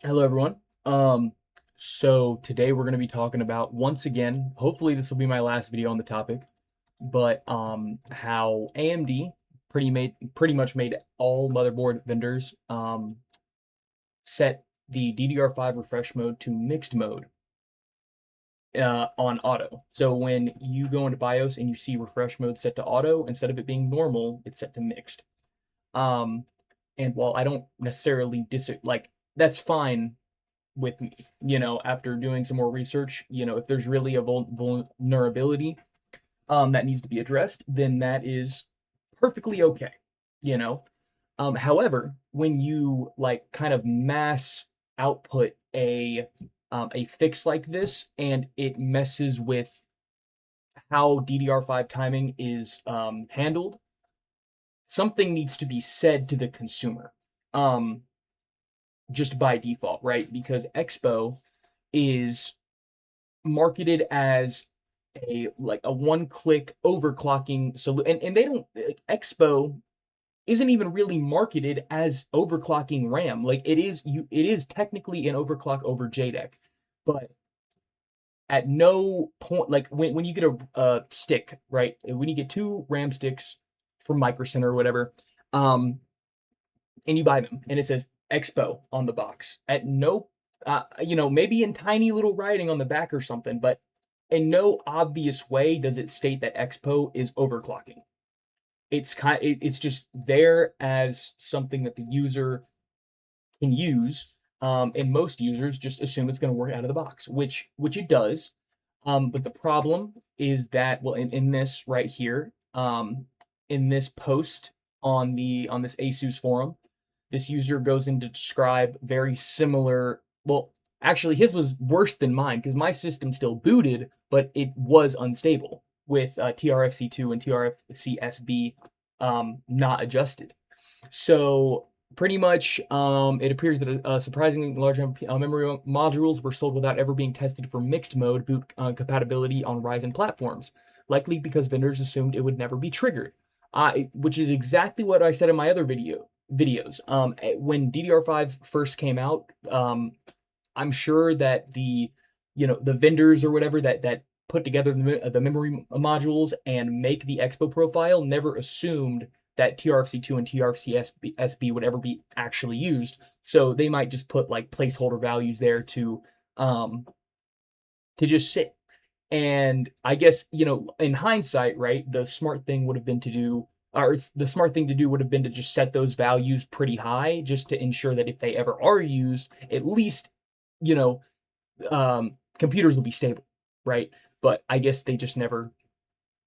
Hello, everyone. So today we're going to be talking about once again, hopefully this will be my last video on the topic, but how AMD pretty much made all motherboard vendors set the DDR5 refresh mode to mixed mode on auto. So when you go into BIOS and you see refresh mode set to auto, instead of it being normal, it's set to mixed. Um, and while I don't necessarily that's fine with me, after doing some more research, if there's really a vulnerability that needs to be addressed, then that is perfectly okay, you know. However, when you like kind of mass output a fix like this and it messes with how DDR5 timing is handled, something needs to be said to the consumer. Um, just by default, right? Because EXPO is marketed as a one-click overclocking solution, and they don't Expo isn't even really marketed as overclocking RAM. Like it is technically an overclock over JDEC, but at no point, like when you get a stick, right? When you get two RAM sticks from Micro Center or whatever, um, and you buy them, and it says Expo on the box. At no, maybe in tiny little writing on the back or something, but in no obvious way does it state that Expo is overclocking. It's just there as something that the user can use, and most users just assume it's going to work out of the box, which it does. But the problem is that, well, in this right here, in this post on this ASUS forum, this user goes in to describe very similar. Well, actually, his was worse than mine because my system still booted, but it was unstable with tRFC2 and tRFCsb not adjusted. So pretty much, it appears that a surprisingly large memory modules were sold without ever being tested for mixed mode boot compatibility on Ryzen platforms, likely because vendors assumed it would never be triggered. Which is exactly what I said in my other videos. When DDR5 first came out, I'm sure that the vendors or whatever that put together the memory modules and make the EXPO profile never assumed that tRFC2 and tRFCsb would ever be actually used. So they might just put like placeholder values there um, to just sit. And I guess, in hindsight, right, the smart thing would have been to do, or the smart thing to do would have been to just set those values pretty high just to ensure that if they ever are used, at least, you know, computers will be stable, right? But I guess they just never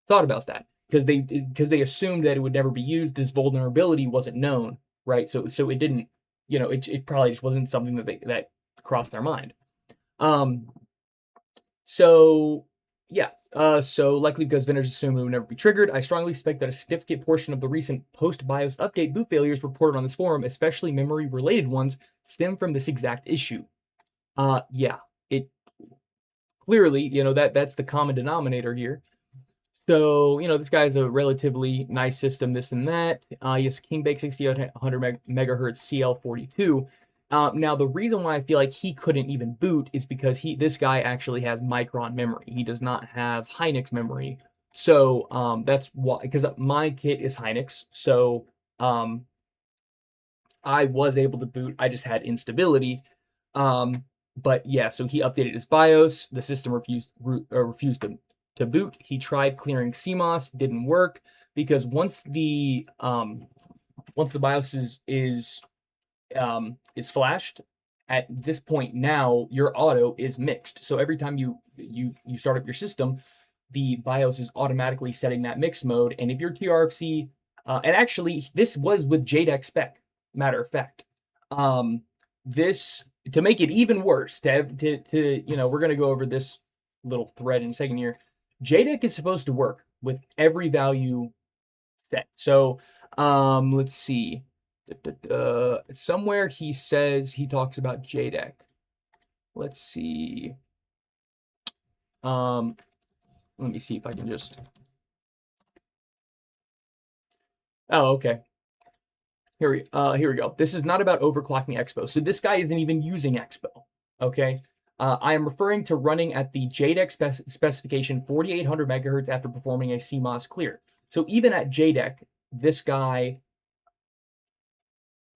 thought about that because they assumed that it would never be used. This vulnerability wasn't known, right? So it didn't, it probably just wasn't something that crossed their mind. Um, so yeah, so likely because vendors assume it would never be triggered. I strongly suspect that a significant portion of the recent post-BIOS update boot failures reported on this forum, especially memory-related ones, stem from this exact issue. Yeah, it clearly, that's the common denominator here. So, this guy's a relatively nice system, this and that. Yes, Kingbake 6800 megahertz CL42. Now, the reason why I feel like he couldn't even boot is because this guy actually has Micron memory. He does not have Hynix memory. So, that's why, because my kit is Hynix. So, I was able to boot. I just had instability. But yeah, so he updated his BIOS. The system refused to boot. He tried clearing CMOS, didn't work because once the BIOS is flashed, at this point now your auto is mixed. So every time you start up your system, the BIOS is automatically setting that mixed mode. And if your tRFC, and actually this was with JDEC spec, matter of fact, this to make it even worse, we're gonna go over this little thread in a second here. JDEC is supposed to work with every value set. So let's see. Somewhere he says he talks about JDEC. Let's see. Let me see if I can just. Oh, okay. Here we go. This is not about overclocking EXPO. So this guy isn't even using EXPO. Okay. I am referring to running at the JDEC specification 4800 megahertz after performing a CMOS clear. So even at JDEC, this guy.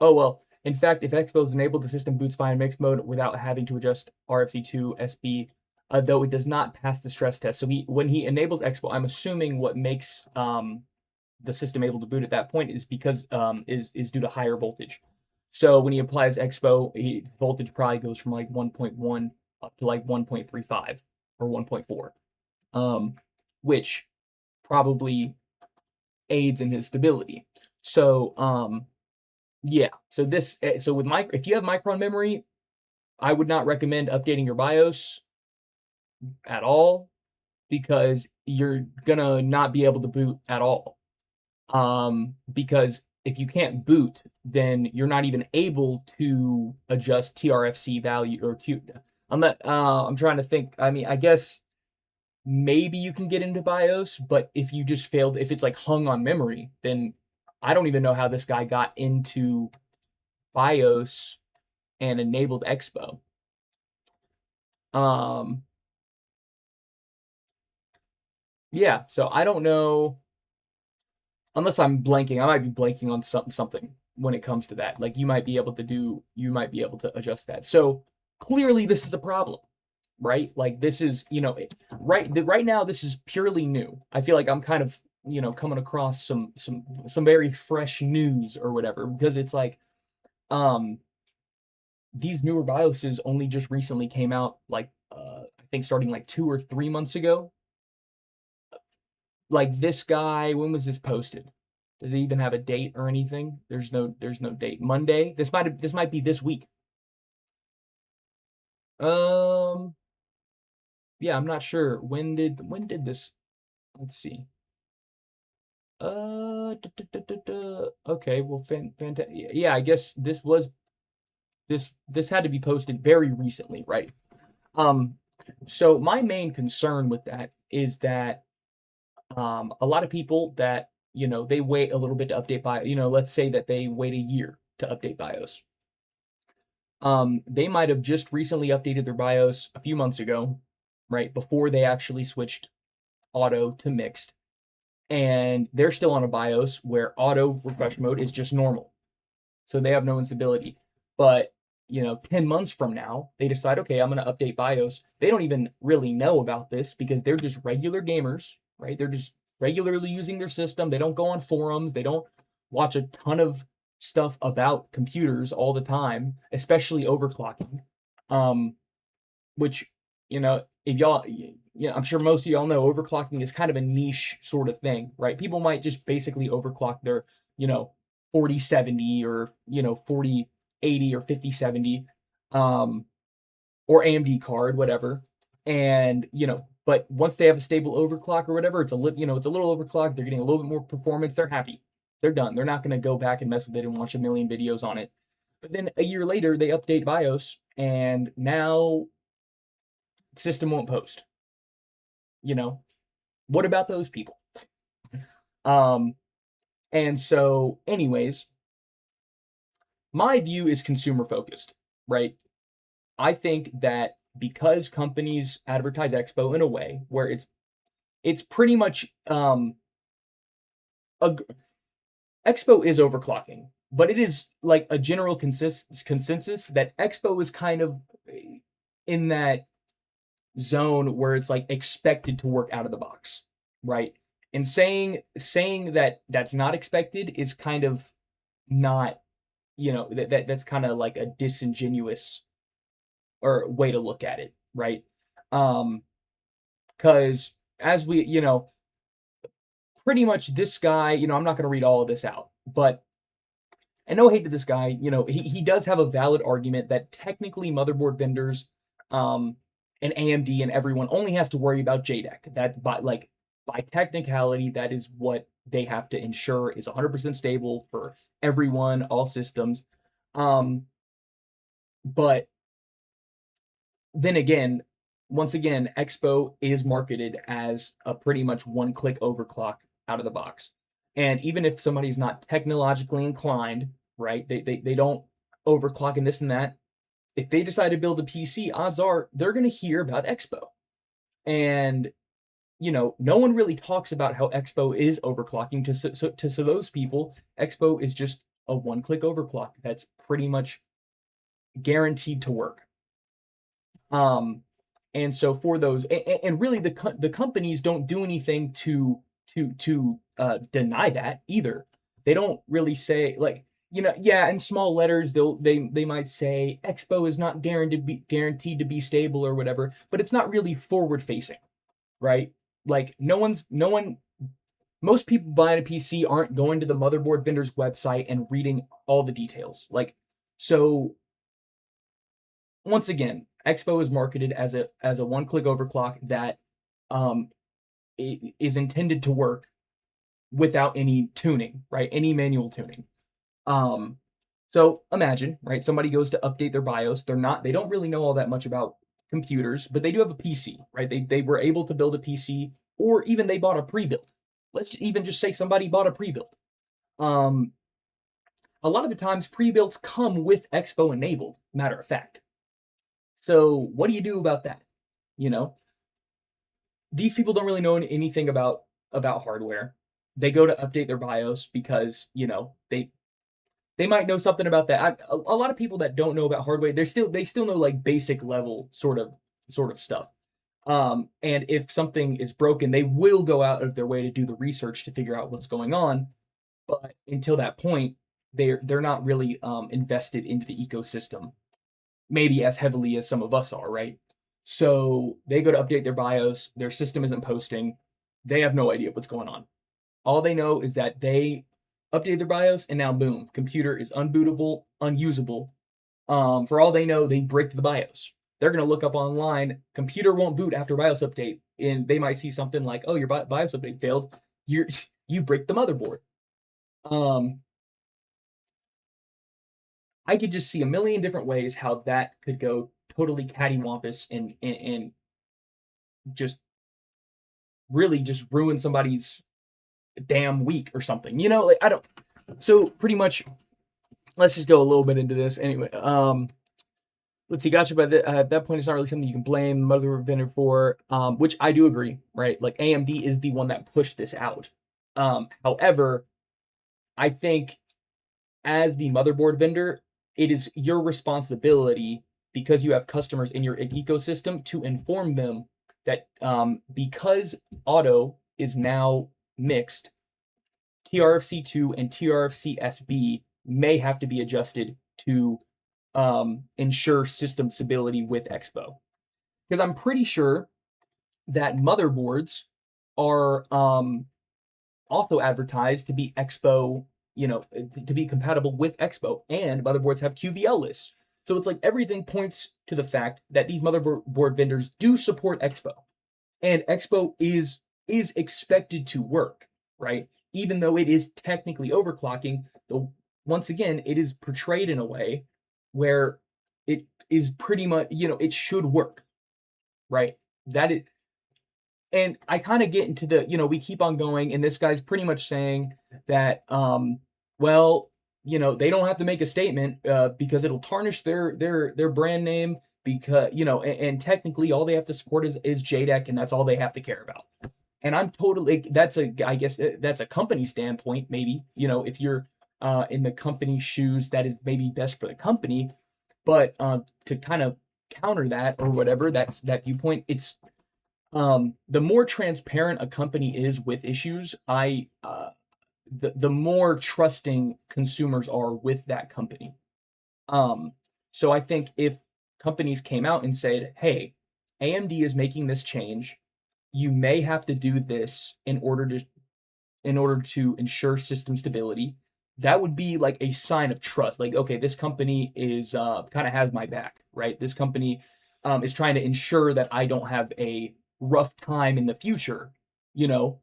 Oh well. In fact, if EXPO is enabled, the system boots fine in mixed mode without having to adjust RFC2 SB, though it does not pass the stress test. So when he enables EXPO, I'm assuming what makes the system able to boot at that point is because is due to higher voltage. So when he applies EXPO, voltage probably goes from like 1.1 up to like 1.35 or 1.4, which probably aids in his stability. So yeah. So with if you have Micron memory, I would not recommend updating your BIOS at all because you're gonna not be able to boot at all. Because if you can't boot, then you're not even able to adjust tRFC value or Q. I'm trying to think. I mean, I guess maybe you can get into BIOS, but if you just failed, if it's like hung on memory, then I don't even know how this guy got into BIOS and enabled EXPO. Yeah, so I don't know. Unless I'm blanking, I might be blanking on something when it comes to that. Like you might be able to adjust that. So clearly this is a problem, right? Like this is, right now this is purely new. I feel like I'm kind of, coming across some very fresh news or whatever because it's like these newer BIOSes only just recently came out like I think starting like 2 or 3 months ago. Like this guy, when was this posted? Does it even have a date or anything? There's no date. Monday. This might be this week. Yeah, I'm not sure. When did this? Let's see. Okay, well, fantastic. Yeah, I guess this had to be posted very recently, right? So my main concern with that is that a lot of people that they wait a little bit to update let's say that they wait a year to update BIOS. They might have just recently updated their BIOS a few months ago, right before they actually switched auto to mixed, and they're still on a BIOS where auto refresh mode is just normal, so they have no instability. But 10 months from now, they decide, okay, I'm going to update BIOS. They don't even really know about this because they're just regular gamers, right? They're just regularly using their system. They don't go on forums. They don't watch a ton of stuff about computers all the time, especially overclocking. Which, if y'all, I'm sure most of y'all know overclocking is kind of a niche sort of thing, right? People might just basically overclock their, 4070 or, 4080 or 5070, or AMD card, whatever. And, but once they have a stable overclock or whatever, it's a little overclocked. They're getting a little bit more performance. They're happy. They're done. They're not going to go back and mess with it and watch a million videos on it. But then a year later, they update BIOS, and now system won't post. What about those people? And so, anyways, my view is consumer focused, right? I think that because companies advertise EXPO in a way where it's pretty much EXPO is overclocking, but it is like a general consensus that EXPO is kind of in that zone where it's like expected to work out of the box, right? And saying that that's not expected is kind of not, that's kind of like a disingenuous or way to look at it, right? Because as we, pretty much this guy, I'm not going to read all of this out, but and no hate to this guy, he does have a valid argument that technically motherboard vendors, and AMD and everyone only has to worry about JDEC. That by technicality, that is what they have to ensure is 100% stable for everyone, all systems. But then again, once again, EXPO is marketed as a pretty much one-click overclock out of the box. And even if somebody's not technologically inclined, right? They don't overclock and this and that. If they decide to build a PC, odds are they're going to hear about EXPO. And no one really talks about how EXPO is overclocking. To those people, EXPO is just a one-click overclock that's pretty much guaranteed to work. And so for those, and really the companies don't do anything to deny that either. They don't really say, like, yeah, in small letters they might say EXPO is not guaranteed to be stable or whatever, but it's not really forward facing, right? Like most people buying a PC aren't going to the motherboard vendor's website and reading all the details. Like, so once again, EXPO is marketed as a one-click overclock that is intended to work without any tuning, right? Any manual tuning. So imagine, right? Somebody goes to update their BIOS. They don't really know all that much about computers, but they do have a PC, right? They were able to build a PC, or even they bought a pre-built. Let's even just say somebody bought a pre-built. A lot of the times pre-builts come with EXPO enabled, matter of fact. So what do you do about that? These people don't really know anything about hardware. They go to update their BIOS because they might know something about that. A lot of people that don't know about hardware, they still know like basic level sort of stuff. And if something is broken, they will go out of their way to do the research to figure out what's going on. But until that point, they're not really invested into the ecosystem, maybe as heavily as some of us are, right? So they go to update their BIOS, their system isn't posting, they have no idea what's going on. All they know is that they updated their BIOS and now boom, computer is unbootable, unusable. For all they know, they bricked the BIOS. They're going to look up online, computer won't boot after BIOS update, and they might see something like, oh, your BIOS update failed. You bricked the motherboard. I could just see a million different ways how that could go totally cattywampus and just really just ruin somebody's damn week or something. Like I don't. So pretty much, let's just go a little bit into this anyway. Let's see. Gotcha. But at that point, it's not really something you can blame the motherboard vendor for. Which I do agree, right? Like AMD is the one that pushed this out. However, I think as the motherboard vendor, it is your responsibility, because you have customers in your ecosystem, to inform them that because auto is now mixed, tRFC2 and tRFCsb may have to be adjusted to ensure system stability with EXPO. Because I'm pretty sure that motherboards are also advertised to be EXPO, to be compatible with EXPO, and motherboards have QVL lists. So it's like everything points to the fact that these motherboard vendors do support EXPO, and EXPO is expected to work, right? Even though it is technically overclocking, once again, it is portrayed in a way where it is pretty much, it should work, right? That is, and I kind of get into the, we keep on going, and this guy's pretty much saying that, well, they don't have to make a statement because it'll tarnish their brand name, because, and technically all they have to support is JDEC, and that's all they have to care about. And I'm totally, I guess that's a company standpoint, maybe, if you're in the company's shoes, that is maybe best for the company. But to kind of counter that or whatever, that viewpoint, it's the more transparent a company is with issues, the more trusting consumers are with that company. So I think if companies came out and said, hey, AMD is making this change, you may have to do this in order to ensure system stability, that would be like a sign of trust. Like, okay, this company is kind of has my back, right? This company is trying to ensure that I don't have a rough time in the future, to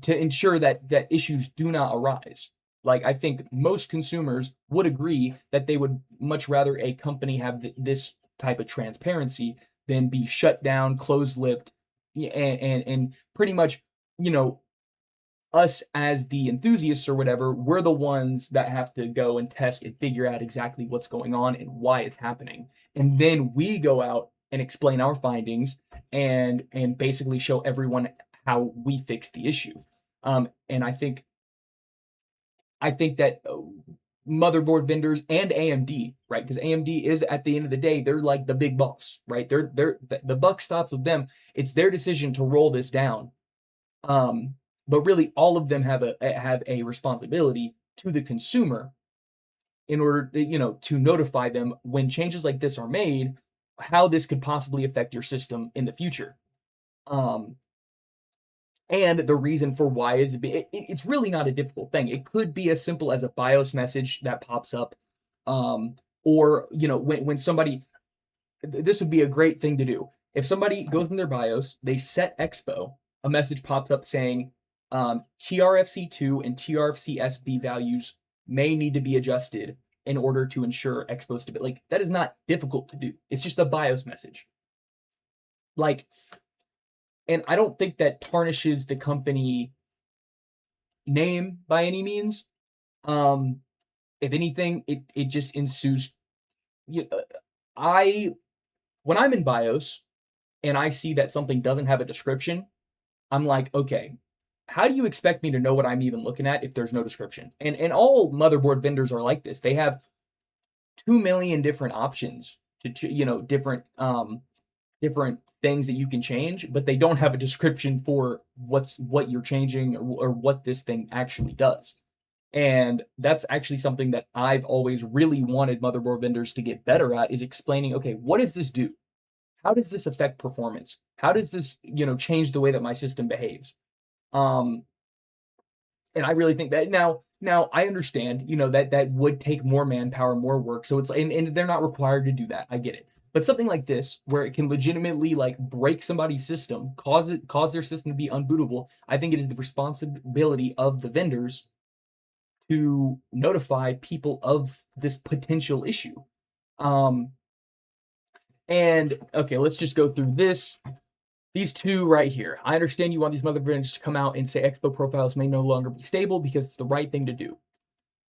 ensure that issues do not arise. Like, I think most consumers would agree that they would much rather a company have this type of transparency than be shut down, closed-lipped, and pretty much, us as the enthusiasts or whatever, we're the ones that have to go and test and figure out exactly what's going on and why it's happening. And then we go out and explain our findings and basically show everyone how we fix the issue. And I think that motherboard vendors and AMD, right? Because AMD is, at the end of the day, they're like the big boss, right? They're the buck stops with them. It's their decision to roll this down. But really, all of them have a responsibility to the consumer in order, to notify them when changes like this are made, how this could possibly affect your system in the future. And the reason for why is it's really not a difficult thing. It could be as simple as a BIOS message that pops up, or when somebody, this would be a great thing to do. If somebody goes in their BIOS, they set EXPO, a message pops up saying tRFC2 and tRFCsb values may need to be adjusted in order to ensure EXPO stability. Like, that is not difficult to do. It's just a BIOS message. Like, and I don't think that tarnishes the company name by any means. If anything, it just ensues. When I'm in BIOS and I see that something doesn't have a description, I'm like, okay, how do you expect me to know what I'm even looking at if there's no description? And all motherboard vendors are like this. They have 2 million different options to different different things that you can change, but they don't have a description for what you're changing or what this thing actually does. And that's actually something that I've always really wanted motherboard vendors to get better at, is explaining, okay, what does this do? How does this affect performance? How does this, change the way that my system behaves? And I really think that now I understand, that would take more manpower, more work. So it's, and they're not required to do that. I get it. But something like this, where it can legitimately like break somebody's system, cause their system to be unbootable, I think it is the responsibility of the vendors to notify people of this potential issue. And okay, let's just go through this. These two right here. I understand you want these motherboard vendors to come out and say EXPO profiles may no longer be stable because it's the right thing to do,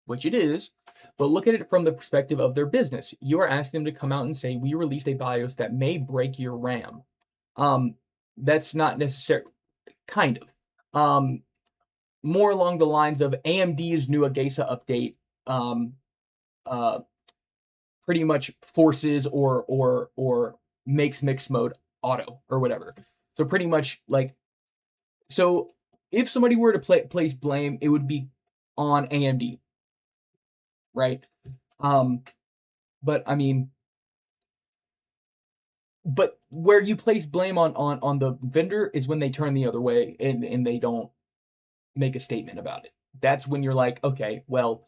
which it is, but look at it from the perspective of their business. You are asking them to come out and say, we released a BIOS that may break your RAM. That's not necessary, kind of. More along the lines of AMD's new Agesa update pretty much forces or makes mixed mode auto or whatever. So pretty much like, so if somebody were to place blame, it would be on AMD, right? But I mean, but where you place blame on the vendor is when they turn the other way and they don't make a statement about it. That's when you're like, okay, well,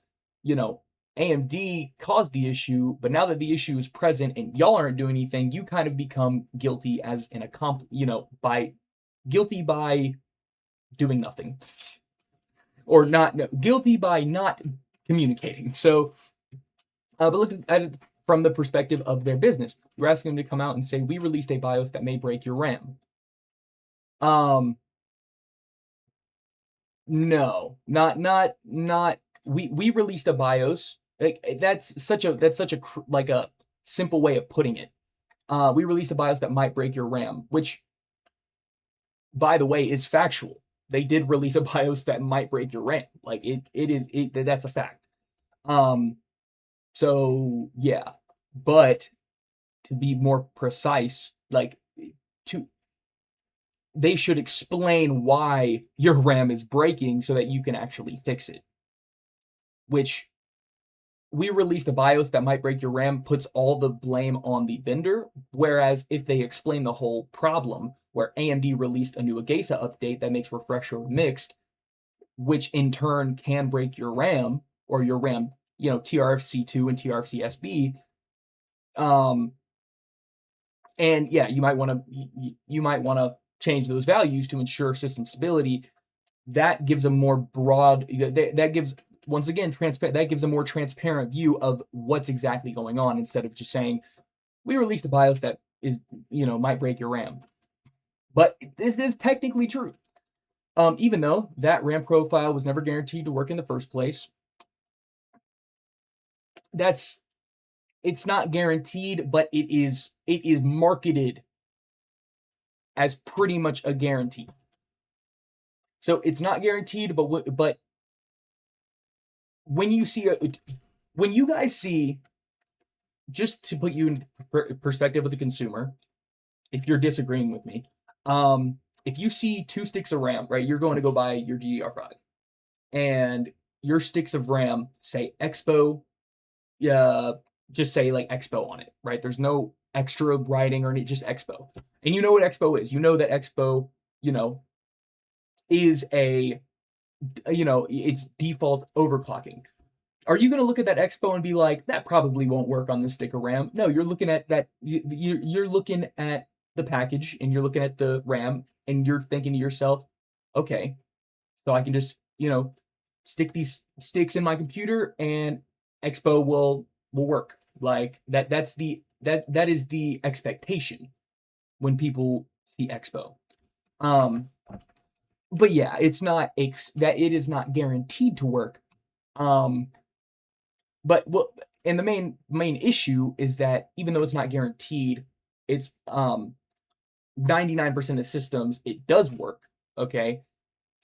AMD caused the issue, but now that the issue is present and y'all aren't doing anything, you kind of become guilty as an guilty by doing nothing, or guilty by not communicating. So, but look at it from the perspective of their business. You're asking them to come out and say, we released a BIOS that may break your RAM. No, not. We released a BIOS. Like, that's such a like a simple way of putting it. We released a BIOS that might break your RAM, which, by the way, is factual. They did release a BIOS that might break your RAM. Like, that's a fact. So yeah, but to be more precise, like, they should explain why your RAM is breaking so that you can actually fix it. Which, we released a BIOS that might break your RAM puts all the blame on the vendor, whereas if they explain the whole problem, where AMD released a new Agesa update that makes refresh mode mixed, which in turn can break your RAM, or your RAM, tRFC2 and tRFCsb, and yeah, you might want to change those values to ensure system stability. That gives a more broad, that gives, once again, that gives a more transparent view of what's exactly going on, instead of just saying, we released a BIOS that is, might break your RAM. But this is technically true. Even though that RAM profile was never guaranteed to work in the first place, it's not guaranteed, but it is marketed as pretty much a guarantee. So it's not guaranteed, but when you guys see, just to put you in perspective of the consumer, if you're disagreeing with me, if you see 2 sticks of RAM, right, you're going to go buy your DDR5, and your sticks of RAM say EXPO, just say like EXPO on it, right? There's no extra writing or just EXPO, and you know what EXPO is. You know that EXPO, is it's default overclocking. Are you going to look at that EXPO and be like, that probably won't work on this stick of RAM? No, you're looking at that. You're looking at the package, and you're looking at the RAM, and you're thinking to yourself, okay, so I can just, stick these sticks in my computer, and EXPO will work. Like that. That is the expectation when people see EXPO. But yeah, it's not that it is not guaranteed to work. But and the main issue is that even though it's not guaranteed, it's 99% of systems it does work. Okay,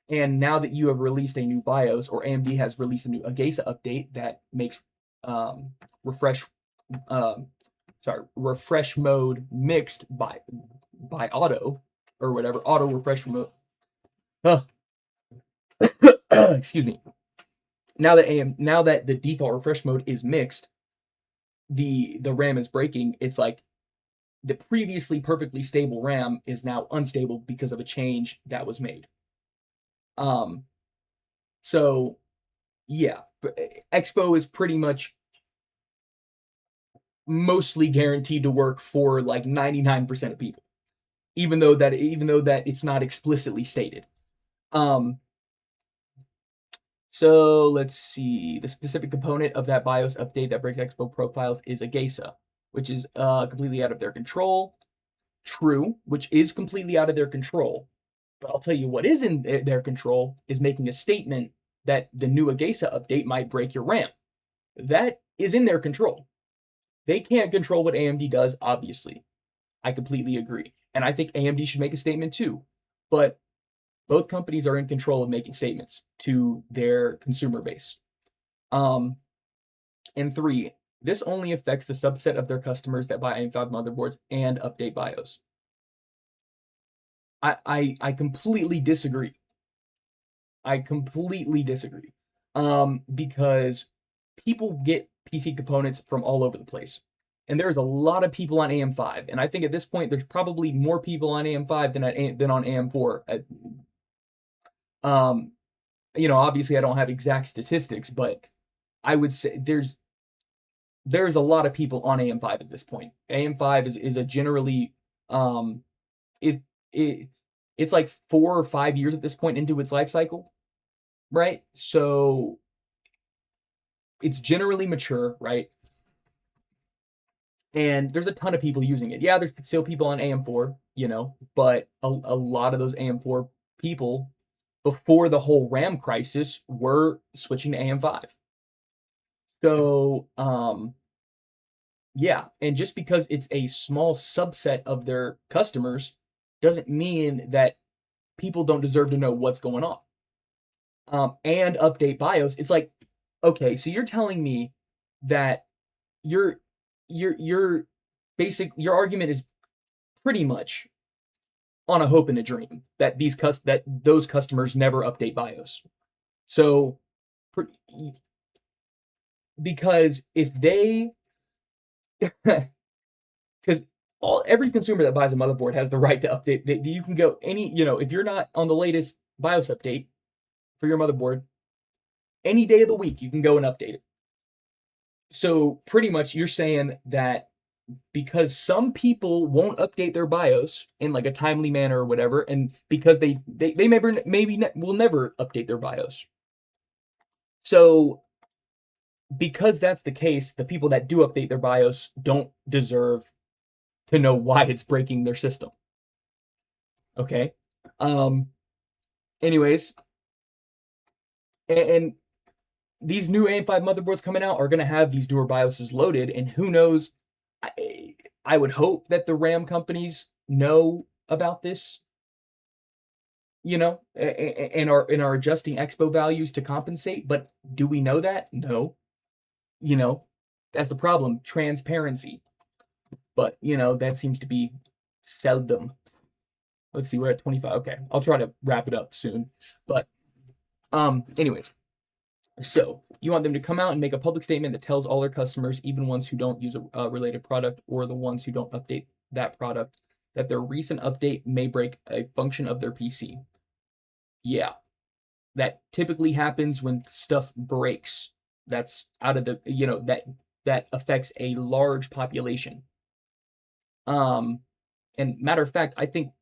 and now that you have released a new BIOS, or AMD has released a new Agesa update that makes refresh mode mixed by auto, or whatever, auto refresh mode. Excuse me. Now that the default refresh mode is mixed, the RAM is breaking. It's like the previously perfectly stable RAM is now unstable because of a change that was made. So yeah, EXPO is pretty much mostly guaranteed to work for like 99% of people, even though that it's not explicitly stated. So let's see. The specific component of that BIOS update that breaks EXPO profiles is Agesa, which is completely out of their control. True, which is completely out of their control. But I'll tell you what is in their control is making a statement that the new Agesa update might break your RAM. That is in their control. They can't control what AMD does, obviously. I completely agree. And I think AMD should make a statement too. But both companies are in control of making statements to their consumer base. And 3, this only affects the subset of their customers that buy AM5 motherboards and update BIOS. I completely disagree. Because people get PC components from all over the place. And there's a lot of people on AM5. And I think at this point, there's probably more people on AM5 than on AM4. Obviously I don't have exact statistics, but I would say there's a lot of people on AM5 at this point. AM5 is a generally it's like 4 or 5 years at this point into its life cycle, right? So it's generally mature, right? And there's a ton of people using it. Yeah, there's still people on AM4, but a lot of those AM4 people before the whole RAM crisis were switching to AM5. So, yeah, and just because it's a small subset of their customers doesn't mean that people don't deserve to know what's going on. And update BIOS. It's like, okay, so you're telling me that your argument is pretty much on a hope and a dream that those customers never update BIOS. So, because if they, because every consumer that buys a motherboard has the right to update. You can go if you're not on the latest BIOS update for your motherboard, any day of the week you can go and update it. So pretty much you're saying that because some people won't update their BIOS in like a timely manner or whatever, and because they maybe will never update their BIOS. So because that's the case, the people that do update their BIOS don't deserve to know why it's breaking their system. Okay? anyways, and these new AM5 motherboards coming out are going to have these newer BIOSes loaded, and who knows? I would hope that the RAM companies know about this, and are adjusting EXPO values to compensate. But do we know that? No. That's the problem. Transparency. But that seems to be seldom. Let's see, we're at 25. Okay, I'll try to wrap it up soon. But anyways. So you want them to come out and make a public statement that tells all their customers, even ones who don't use a related product or the ones who don't update that product, that their recent update may break a function of their PC. Yeah, that typically happens when stuff breaks. That's out of the, that affects a large population. And matter of fact, I think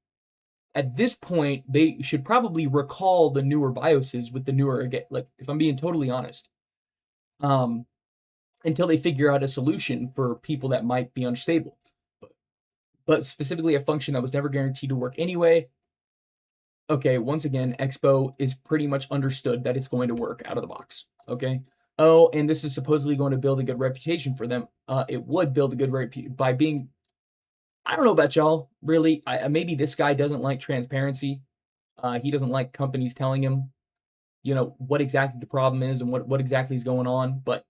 at this point, they should probably recall the newer BIOSes with the newer, like, if I'm being totally honest, until they figure out a solution for people that might be unstable. But specifically a function that was never guaranteed to work anyway. Okay, once again, EXPO is pretty much understood that it's going to work out of the box. Okay. Oh, and this is supposedly going to build a good reputation for them. It would build a good reputation by being, I don't know about y'all, really. Maybe this guy doesn't like transparency. He doesn't like companies telling him, what exactly the problem is and what exactly is going on. But,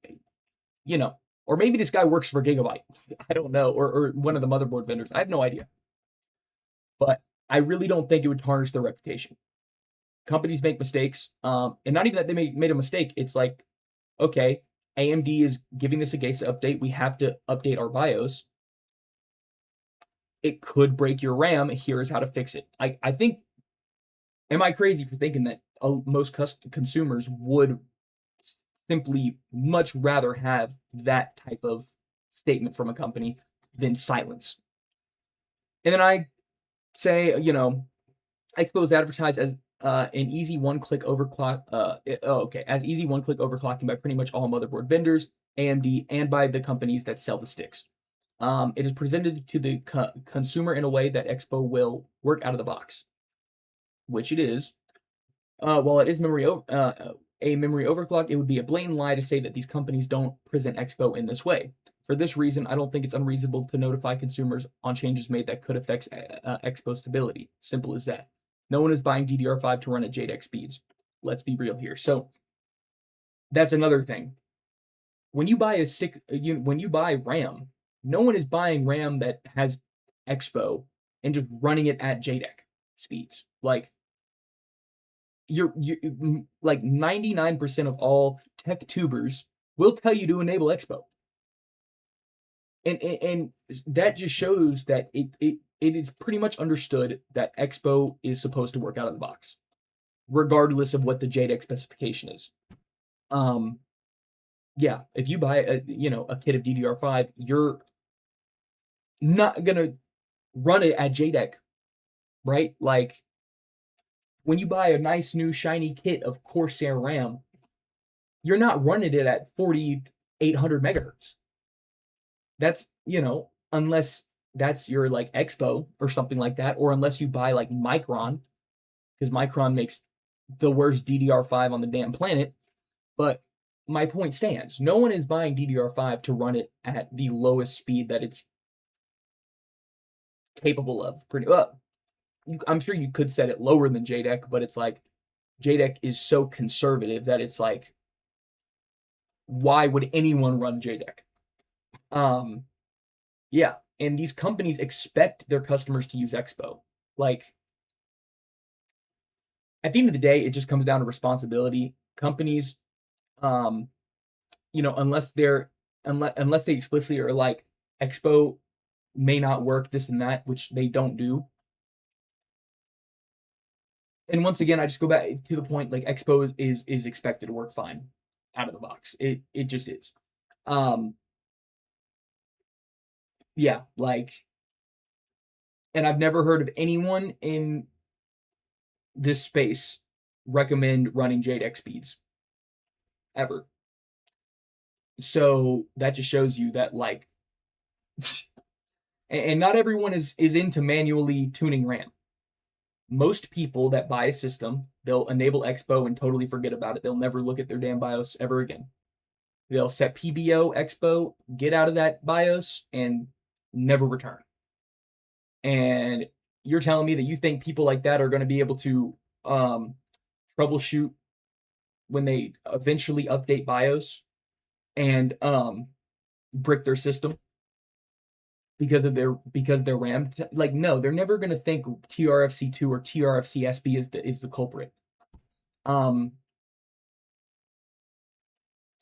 or maybe this guy works for Gigabyte. I don't know. Or one of the motherboard vendors. I have no idea. But I really don't think it would tarnish their reputation. Companies make mistakes. And not even that they made a mistake. It's like, okay, AMD is giving this Agesa update. We have to update our BIOS. It could break your RAM. Here's how to fix it. I think, am I crazy for thinking that most consumers would simply much rather have that type of statement from a company than silence? And then I say, EXPO is advertised as an easy one-click overclock. As easy one-click overclocking by pretty much all motherboard vendors, AMD, and by the companies that sell the sticks. It is presented to the consumer in a way that EXPO will work out of the box, which it is. While it is a memory overclock, it would be a blatant lie to say that these companies don't present EXPO in this way. For this reason, I don't think it's unreasonable to notify consumers on changes made that could affect EXPO stability. Simple as that. No one is buying DDR5 to run at JEDEC speeds. Let's be real here. So that's another thing. When you buy when you buy RAM, no one is buying RAM that has EXPO and just running it at JEDEC speeds. Like, you're like 99% of all tech tubers will tell you to enable EXPO. And that just shows that it is pretty much understood that EXPO is supposed to work out of the box, regardless of what the JEDEC specification is. Yeah, if you buy a kit of DDR5, you're not gonna run it at JEDEC, right? Like, when you buy a nice new shiny kit of Corsair RAM, you're not running it at 4800 megahertz. That's, unless that's your like EXPO or something like that, or unless you buy like Micron, because Micron makes the worst DDR5 on the damn planet. But my point stands. No one is buying DDR5 to run it at the lowest speed that it's capable of. Pretty well. I'm sure you could set it lower than JEDEC, but it's like JEDEC is so conservative that it's like, why would anyone run JEDEC? Yeah, and these companies expect their customers to use EXPO. Like, at the end of the day, it just comes down to responsibility. Companies, unless they explicitly are like, EXPO may not work, this and that, which they don't do. And once again, I just go back to the point, like, EXPO is expected to work fine out of the box. It just is. Yeah, like, and I've never heard of anyone in this space recommend running JEDEC speeds ever. So that just shows you that, like, and not everyone is into manually tuning RAM. most people that buy a system, they'll enable EXPO and totally forget about it. They'll never look at their damn BIOS ever again. They'll set PBO, EXPO, get out of that BIOS, and never return. And you're telling me that you think people like that are going to be able to troubleshoot when they eventually update BIOS and brick their system because their RAM? Like, no, they're never going to think tRFC2 or tRFCsb is the culprit.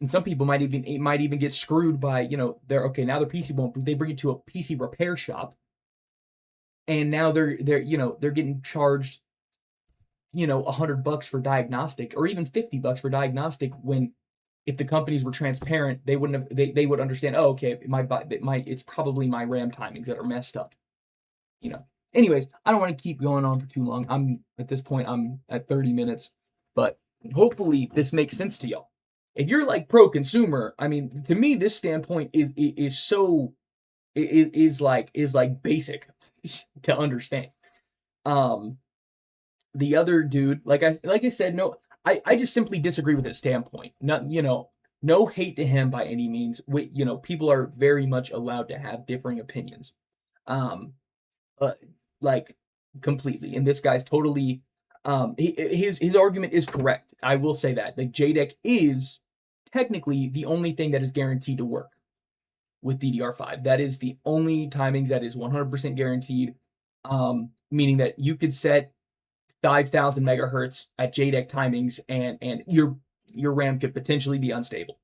And some people might even get screwed by, they're okay, now their PC won't boot. They bring it to a PC repair shop, and now they're getting charged $100 for diagnostic, or even $50 for diagnostic, when if the companies were transparent, they wouldn't have, they would understand, oh, okay, it's probably my RAM timings that are messed up. Anyways, I don't want to keep going on for too long. At this point, I'm at 30 minutes, but hopefully this makes sense to y'all. If you're like pro consumer, I mean, to me, this standpoint is like basic to understand. The other dude, like I said, no, I just simply disagree with his standpoint. Not, no hate to him by any means. People are very much allowed to have differing opinions. Like completely. And this guy's totally, his argument is correct. I will say that. Like, JDEC is technically the only thing that is guaranteed to work with DDR5. That is the only timings that is 100% guaranteed. Meaning that you could set 5,000 megahertz at JDEC timings, and your RAM could potentially be unstable.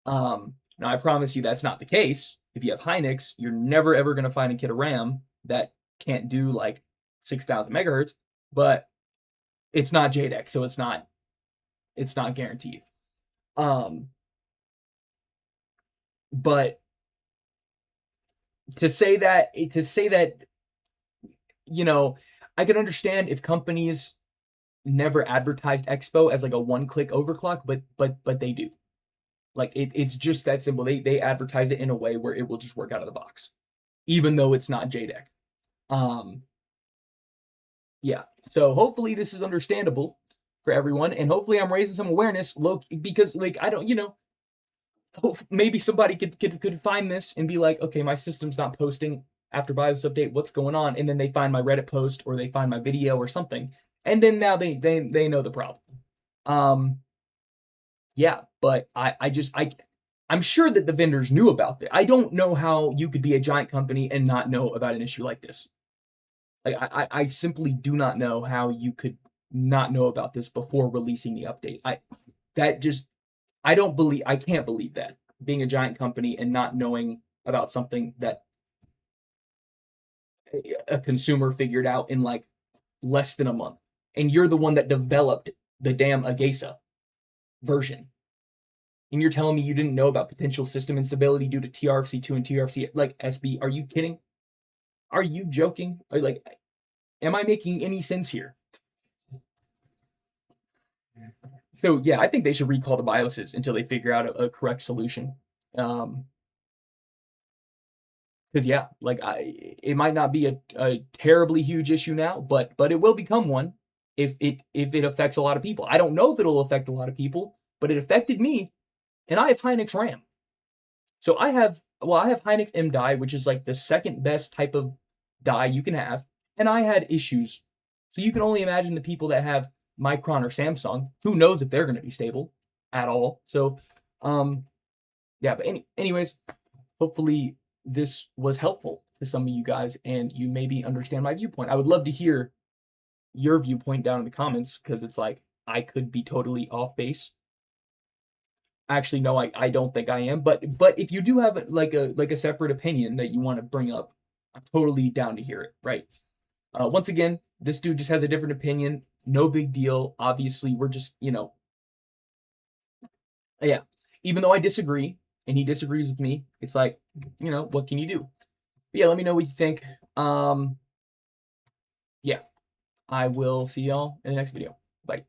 Now I promise you that's not the case. If you have Hynix, you're never ever going to find a kit of RAM that can't do like 6,000 megahertz, but it's not JDEC, so it's not guaranteed. But to say that, I can understand if companies never advertised EXPO as like a one-click overclock, but they do. Like, it's just that simple. They advertise it in a way where it will just work out of the box, even though it's not JDEC. Yeah. So hopefully this is understandable for everyone, and hopefully I'm raising some awareness, because like, I don't, maybe somebody could find this and be like, okay, my system's not posting after BIOS update, what's going on? And then they find my Reddit post, or they find my video or something, and then now they know the problem. Yeah, but I'm sure that the vendors knew about this. I don't know how you could be a giant company and not know about an issue like this. Like, I simply do not know how you could not know about this before releasing the update. I can't believe that, being a giant company and not knowing about something that a consumer figured out in like less than a month. And you're the one that developed the damn Agesa version. And you're telling me you didn't know about potential system instability due to tRFC2 and tRFC like SB? Are you kidding? Are you joking? Like, am I making any sense here? So yeah, I think they should recall the BIOSes until they figure out a correct solution. Because yeah, like, it might not be a terribly huge issue now, but it will become one if it affects a lot of people. I don't know if it'll affect a lot of people, but it affected me, and I have Hynix RAM. So I have Hynix M die, which is like the second best type of die you can have, and I had issues. So you can only imagine the people that have Micron or Samsung. Who knows if they're going to be stable at all? So, yeah. But anyways, hopefully this was helpful to some of you guys, and you maybe understand my viewpoint. I would love to hear your viewpoint down in the comments, because it's like, I could be totally off base. Actually, no, I don't think I am. But if you do have like a separate opinion that you want to bring up, I'm totally down to hear it. Right. Once again, this dude just has a different opinion. No big deal. Obviously, we're just, yeah. Even though I disagree and he disagrees with me, it's like, what can you do? But yeah, let me know what you think. Yeah, I will see y'all in the next video. Bye.